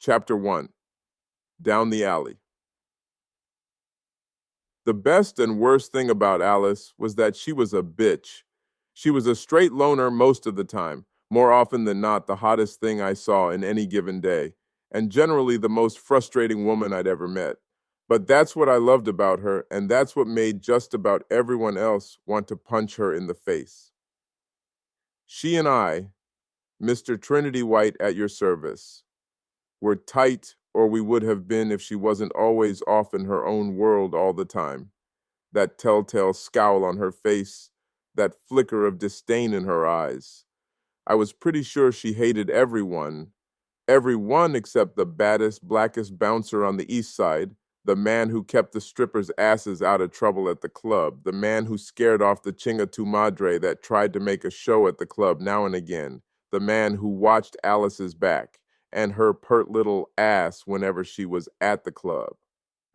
Chapter 1. Down the Alley. The best and worst thing about Alice was that she was a bitch. She was a straight loner most of the time, more often than not the hottest thing I saw in any given day, and generally the most frustrating woman I'd ever met. But that's what I loved about her, and that's what made just about everyone else want to punch her in the face. She and I, Mr. Trinity White at your service, were tight, or we would have been if she wasn't always off in her own world all the time. That telltale scowl on her face, that flicker of disdain in her eyes. I was pretty sure she hated everyone except the baddest, blackest bouncer on the east side, the man who kept the strippers' asses out of trouble at the club, the man who scared off the chinga tu madre that tried to make a show at the club now and again, the man who watched Alice's back and her pert little ass whenever she was at the club.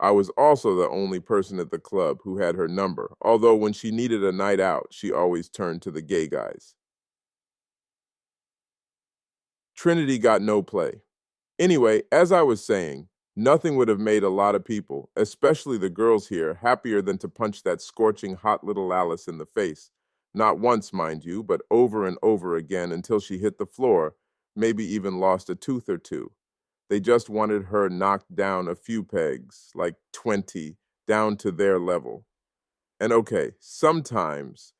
I was also the only person at the club who had her number, although when she needed a night out, she always turned to the gay guys. Trinity got no play. Anyway, as I was saying, nothing would have made a lot of people, especially the girls here, happier than to punch that scorching hot little Alice in the face. Not once, mind you, but over and over again until she hit the floor, maybe even lost a tooth or two. They just wanted her knocked down a few pegs, like 20, down to their level. And okay, sometimes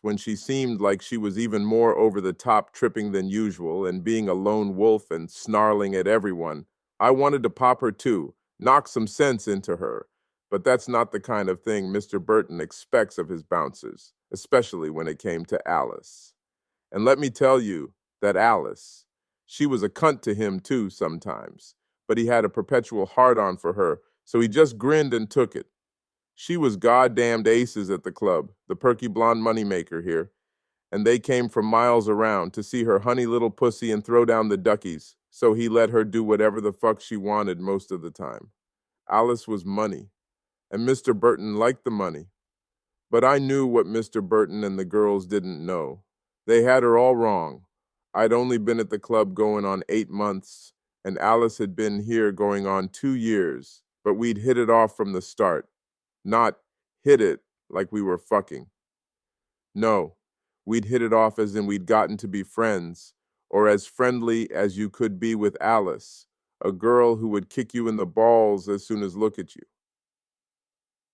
when she seemed like she was even more over the top tripping than usual and being a lone wolf and snarling at everyone, I wanted to pop her too, knock some sense into her. But that's not the kind of thing Mr. Burton expects of his bouncers, especially when it came to Alice. And let me tell you that Alice, she was a cunt to him too sometimes, but he had a perpetual hard-on for her, so he just grinned and took it. She was goddamned aces at the club, the perky blonde moneymaker here, and they came from miles around to see her honey little pussy and throw down the duckies, so he let her do whatever the fuck she wanted most of the time. Alice was money, and Mr. Burton liked the money. But I knew what Mr. Burton and the girls didn't know. They had her all wrong. I'd only been at the club going on 8 months, and Alice had been here going on 2 years, but we'd hit it off from the start. Not hit it like we were fucking. No, we'd hit it off as in we'd gotten to be friends, or as friendly as you could be with Alice, a girl who would kick you in the balls as soon as look at you.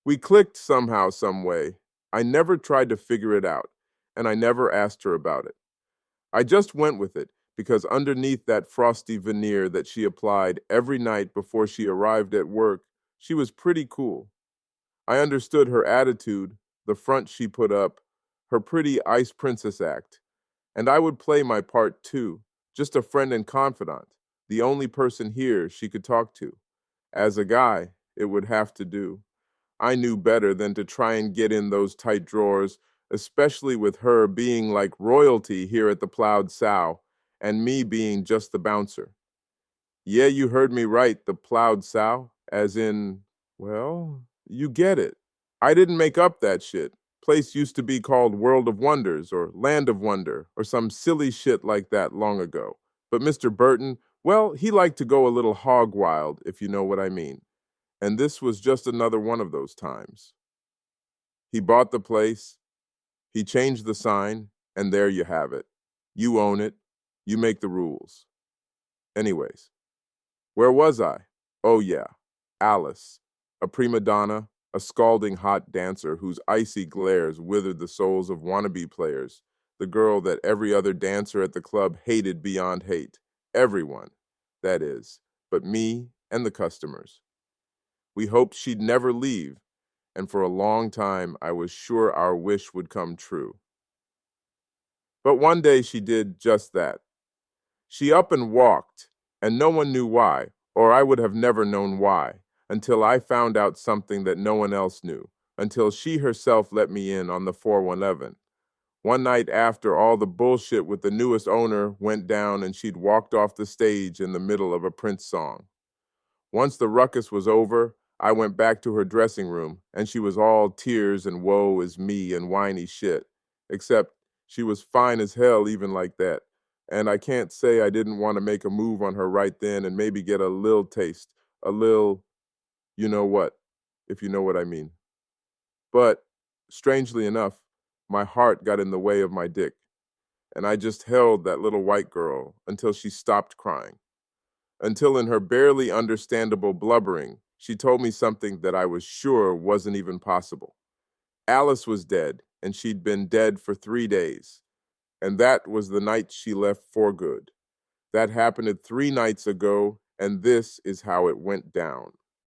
We clicked somehow, some way. I never tried to figure it out, and I never asked her about it. I just went with it, because underneath that frosty veneer that she applied every night before she arrived at work, she was pretty cool. I understood her attitude, the front she put up, her pretty ice princess act, and I would play my part too, just a friend and confidant, the only person here she could talk to. As a guy, it would have to do. I knew better than to try and get in those tight drawers, especially with her being like royalty here at the Plowed Sow, and me being just the bouncer. Yeah, you heard me right, the Plowed Sow, as in, well, you get it. I didn't make up that shit. Place used to be called World of Wonders or Land of Wonder or some silly shit like that long ago. But Mr. Burton, well, he liked to go a little hog wild, if you know what I mean. And this was just another one of those times. He bought the place, he changed the sign, and there you have it. You own it, you make the rules. Anyways, where was I? Oh yeah, Alice, a prima donna, a scalding hot dancer whose icy glares withered the souls of wannabe players, the girl that every other dancer at the club hated beyond hate. Everyone, that is, but me and the customers. We hoped she'd never leave, and for a long time I was sure our wish would come true. But one day she did just that. She up and walked, and no one knew why, or I would have never known why, until I found out something that no one else knew, until she herself let me in on the 411. One night after all the bullshit with the newest owner went down and she'd walked off the stage in the middle of a Prince song. Once the ruckus was over, I went back to her dressing room, and she was all tears and woe is me and whiny shit. Except she was fine as hell even like that, And I can't say I didn't want to make a move on her right then and maybe get a little taste, a little, you know what, if you know what I mean. But strangely enough, my heart got in the way of my dick, and I just held that little white girl until she stopped crying. Until in her barely understandable blubbering, she told me something that I was sure wasn't even possible. Alice was dead, and she'd been dead for 3 days. And that was the night she left for good. That happened 3 nights ago, and this is how it went down.